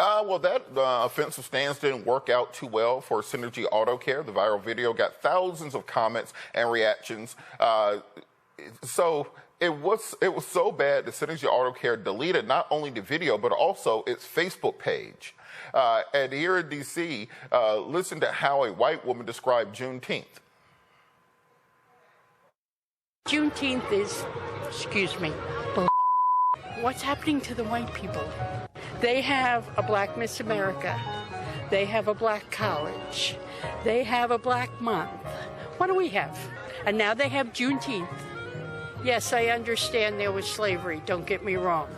Well, that offensive stance didn't work out too well for Synergy Auto Care. The viral video got thousands of comments and reactions. So it was so bad that Synergy Auto Care deleted not only the video, but also its Facebook page. And here in D.C., listen to how a white woman described Juneteenth. Juneteenth is, excuse me, what's happening to the white people? They have a Black Miss America. They have a Black college. They have a Black month. What do we have? And now they have Juneteenth. Yes, I understand there was slavery, don't get me wrong.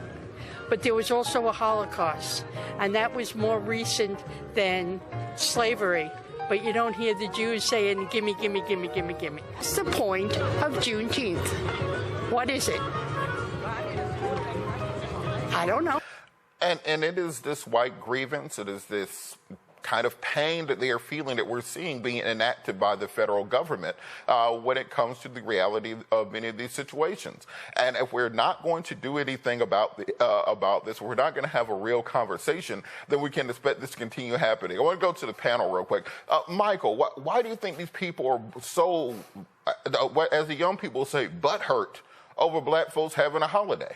But there was also a Holocaust, and that was more recent than slavery. But you don't hear the Jews saying, gimme, gimme, gimme, gimme, gimme. What's the point of Juneteenth? What is it? I don't know. And it is this white grievance, it is this kind of pain that they are feeling that we're seeing being enacted by the federal government when it comes to the reality of many of these situations. And if we're not going to do anything about this, we're not going to have a real conversation, then we can expect this to continue happening. I want to go to the panel real quick. Michael, why do you think these people are so, as the young people say, butthurt over Black folks having a holiday?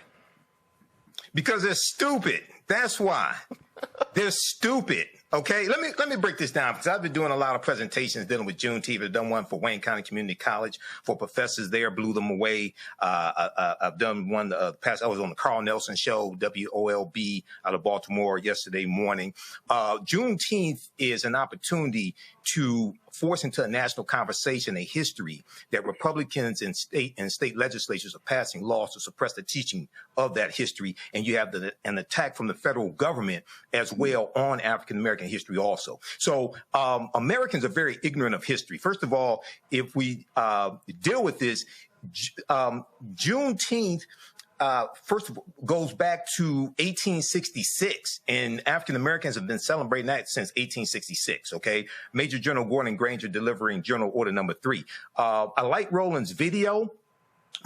Because they're stupid. That's why. They're stupid. Okay, let me break this down, because I've been doing a lot of presentations dealing with Juneteenth. I've done one for Wayne County Community College for professors there, blew them away. I've done one past. I was on the Carl Nelson show, WOLB, out of Baltimore yesterday morning. Juneteenth is an opportunity to force into a national conversation a history that Republicans and state legislatures are passing laws to suppress the teaching of that history, and you have an attack from the federal government as well on African American history also. So Americans are very ignorant of history. First of all, if we deal with this, Juneteenth first of all, goes back to 1866, and African Americans have been celebrating that since 1866. Okay, Major General Gordon Granger delivering General Order Number 3. I like Roland's video,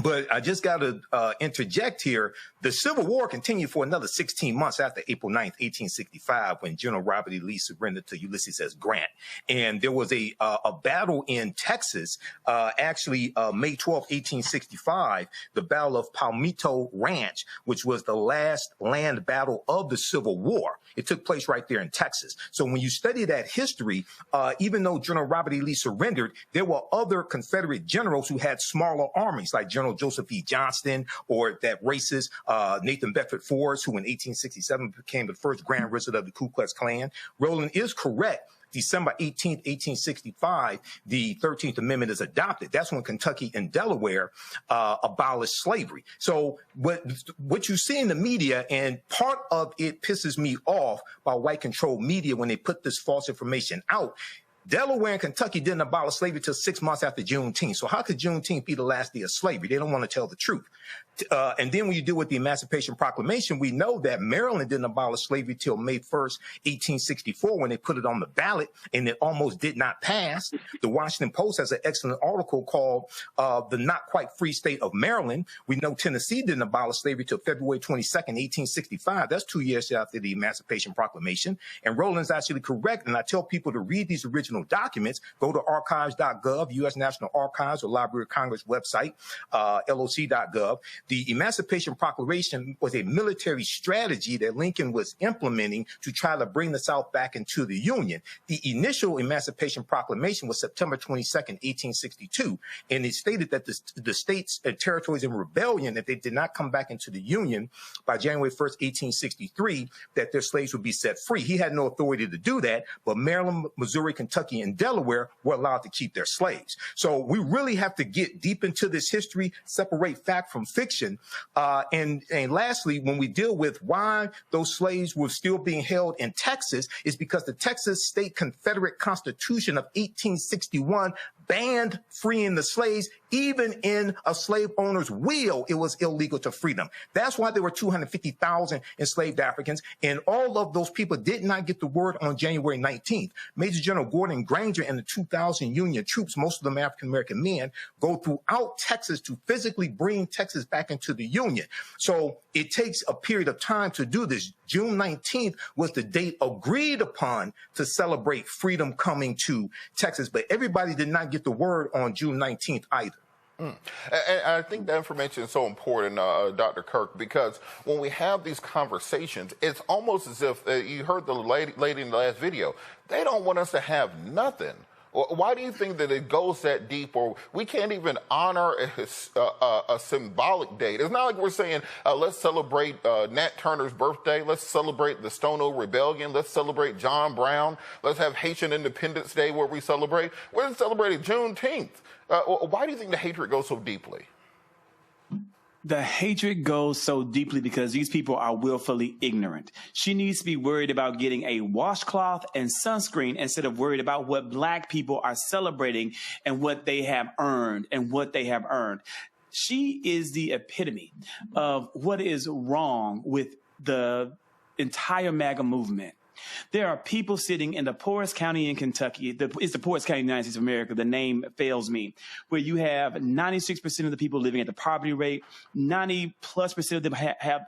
but I just got to interject here. The Civil War continued for another 16 months after April 9th, 1865, when General Robert E. Lee surrendered to Ulysses S. Grant. And there was a battle in Texas, actually May 12, 1865, the Battle of Palmito Ranch, which was the last land battle of the Civil War. It took place right there in Texas. So when you study that history, even though General Robert E. Lee surrendered, there were other Confederate generals who had smaller armies, like General Joseph E. Johnston, or that racist Nathan Bedford Forrest, who in 1867 became the first Grand Wizard of the Ku Klux Klan. Roland is correct. December 18th, 1865, the 13th Amendment is adopted. That's when Kentucky and Delaware abolished slavery. So what you see in the media, and part of it pisses me off by white-controlled media when they put this false information out, Delaware and Kentucky didn't abolish slavery until 6 months after Juneteenth. So how could Juneteenth be the last day of slavery? They don't want to tell the truth. And then when you deal with the Emancipation Proclamation, we know that Maryland didn't abolish slavery till May 1st, 1864, when they put it on the ballot, and it almost did not pass. The Washington Post has an excellent article called The Not Quite Free State of Maryland. We know Tennessee didn't abolish slavery till February 22nd, 1865. That's 2 years after the Emancipation Proclamation. And Roland's actually correct. And I tell people to read these original documents. Go to archives.gov, U.S. National Archives, or Library of Congress website, loc.gov. The Emancipation Proclamation was a military strategy that Lincoln was implementing to try to bring the South back into the Union. The initial Emancipation Proclamation was September 22nd, 1862, and it stated that the states and territories in rebellion, if they did not come back into the Union by January 1st, 1863, that their slaves would be set free. He had no authority to do that, but Maryland, Missouri, Kentucky, and Delaware were allowed to keep their slaves. So we really have to get deep into this history, separate fact from fiction. And lastly, when we deal with why those slaves were still being held in Texas, is because the Texas State Confederate Constitution of 1861 banned freeing the slaves. Even in a slave owner's will, it was illegal to free them. That's why there were 250,000 enslaved Africans, and all of those people did not get the word on January 19th. Major General Gordon Granger and the 2,000 Union troops, most of them African-American men, go throughout Texas to physically bring Texas back into the Union. So it takes a period of time to do this. June 19th was the date agreed upon to celebrate freedom coming to Texas, but everybody did not get the word on June 19th either. And I think that information is so important, Dr. Kirk, because when we have these conversations, it's almost as if you heard the lady in the last video. They don't want us to have nothing. Why do you think that it goes that deep, or we can't even honor a symbolic date? It's not like we're saying, let's celebrate Nat Turner's birthday. Let's celebrate the Stono Rebellion. Let's celebrate John Brown. Let's have Haitian Independence Day where we celebrate. We're celebrating Juneteenth. Why do you think the hatred goes so deeply? The hatred goes so deeply because these people are willfully ignorant. She needs to be worried about getting a washcloth and sunscreen instead of worried about what Black people are celebrating and what they have earned She is the epitome of what is wrong with the entire MAGA movement. There are people sitting in the poorest county in Kentucky. It's the poorest county in the United States of America. The name fails me. Where you have 96% of the people living at the poverty rate. 90+% of them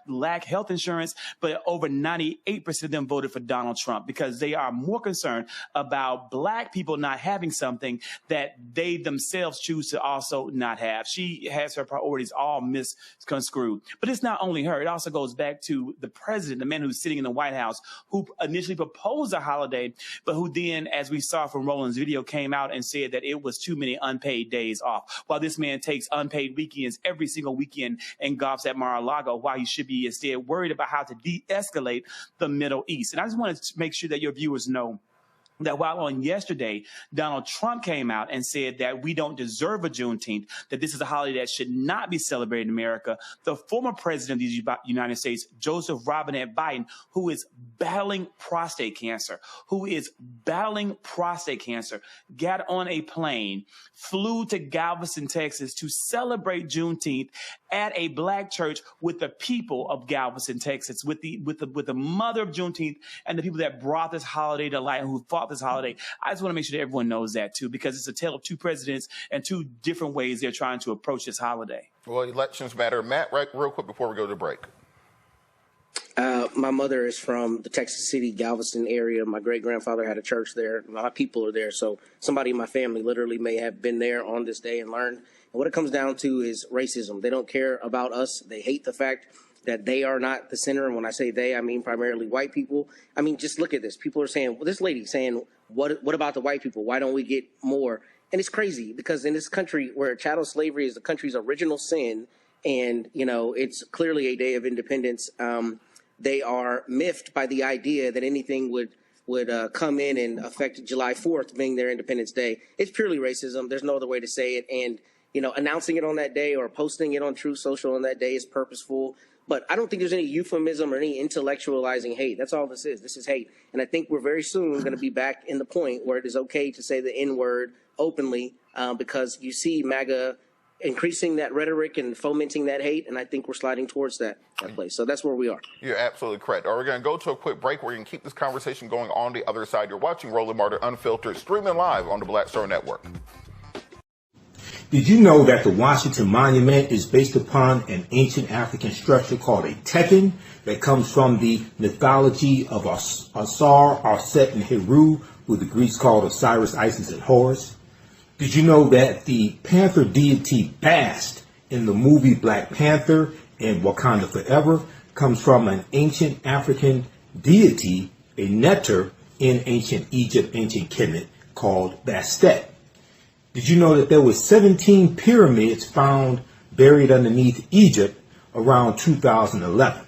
lack health insurance, but over 98% of them voted for Donald Trump because they are more concerned about Black people not having something that they themselves choose to also not have. She has her priorities all misconstrued. But it's not only her. It also goes back to the president, the man who's sitting in the White House, who initially proposed a holiday, but who then, as we saw from Roland's video, came out and said that it was too many unpaid days off. While this man takes unpaid weekends every single weekend and golfs at Mar-a-Lago, while he should be instead worried about how to de-escalate the Middle East. And I just wanted to make sure that your viewers know that while on yesterday, Donald Trump came out and said that we don't deserve a Juneteenth, that this is a holiday that should not be celebrated in America, the former president of the United States, Joseph Robinette Biden, who is battling prostate cancer, got on a plane, flew to Galveston, Texas to celebrate Juneteenth at a Black church with the people of Galveston, Texas, with the mother of Juneteenth and the people that brought this holiday to light and who fought this holiday. I just want to make sure that everyone knows that too, because it's a tale of two presidents and two different ways they're trying to approach this holiday. Well, elections matter. Matt, right, real quick before we go to break. My mother is from the Texas City, Galveston area. My great-grandfather had a church there. My people are there. So somebody in my family literally may have been there on this day and learned. And what it comes down to is racism. They don't care about us. They hate the fact that they are not the center. And when I say they, I mean primarily white people. I mean, just look at this. People are saying, well, this lady saying, what about the white people? Why don't we get more? And it's crazy because in this country where chattel slavery is the country's original sin, and, you know, it's clearly a day of independence, they are miffed by the idea that anything would come in and affect July 4th being their Independence Day. It's purely racism. There's no other way to say it. And, you know, announcing it on that day or posting it on Truth Social on that day is purposeful. But I don't think there's any euphemism or any intellectualizing hate. That's all this is. This is hate. And I think we're very soon going to be back in the point where it is okay to say the N-word openly because you see MAGA increasing that rhetoric and fomenting that hate, and I think we're sliding towards that place. So that's where we are. You're absolutely correct. All right, we're going to go to a quick break. We're going to keep this conversation going on the other side. You're watching Roland Martin Unfiltered, streaming live on the Black Star Network. Did you know that the Washington Monument is based upon an ancient African structure called a tekken that comes from the mythology of Asar, Arset, and Heru, who the Greeks called Osiris, Isis, and Horus? Did you know that the panther deity Bast in the movie Black Panther and Wakanda Forever comes from an ancient African deity, a neter in ancient Egypt, ancient Kemet, called Bastet? Did you know that there were 17 pyramids found buried underneath Egypt around 2011?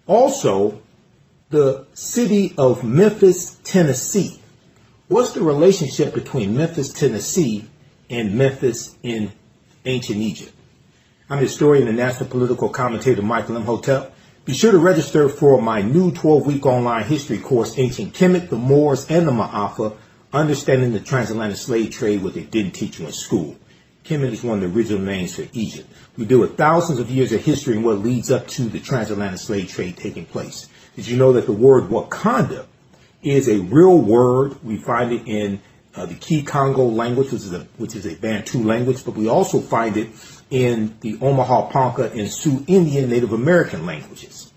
Also, the city of Memphis, Tennessee. What's the relationship between Memphis, Tennessee and Memphis in ancient Egypt? I'm historian and national political commentator Michael Imhotep. Be sure to register for my new 12-week online history course, Ancient Kemet, the Moors, and the Ma'afa, Understanding the Transatlantic Slave Trade, what they didn't teach you in school. Kemet is one of the original names for Egypt. We deal with thousands of years of history and what leads up to the transatlantic slave trade taking place. Did you know that the word Wakanda is a real word? We find it in the Kikongo language, which is a Bantu language, but we also find it in the Omaha Ponca and Sioux Indian Native American languages.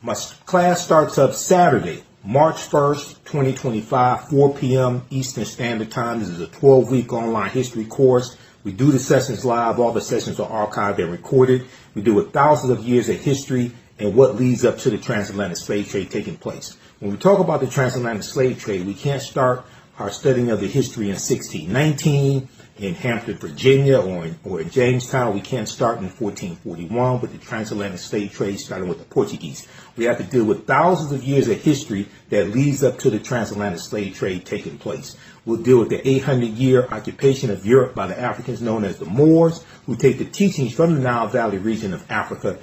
My class starts up Saturday, March 1st, 2025, 4 p.m. Eastern Standard Time. This is a 12-week online history course. We do the sessions live. All the sessions are archived and recorded. We deal with thousands of years of history and what leads up to the transatlantic slave trade taking place. When we talk about the transatlantic slave trade, we can't start our studying of the history in 1619 in Hampton, Virginia, or in Jamestown. We can't start in 1441 with the transatlantic slave trade starting with the Portuguese. We have to deal with thousands of years of history that leads up to the transatlantic slave trade taking place. We'll deal with the 800-year occupation of Europe by the Africans known as the Moors, who take the teachings from the Nile Valley region of Africa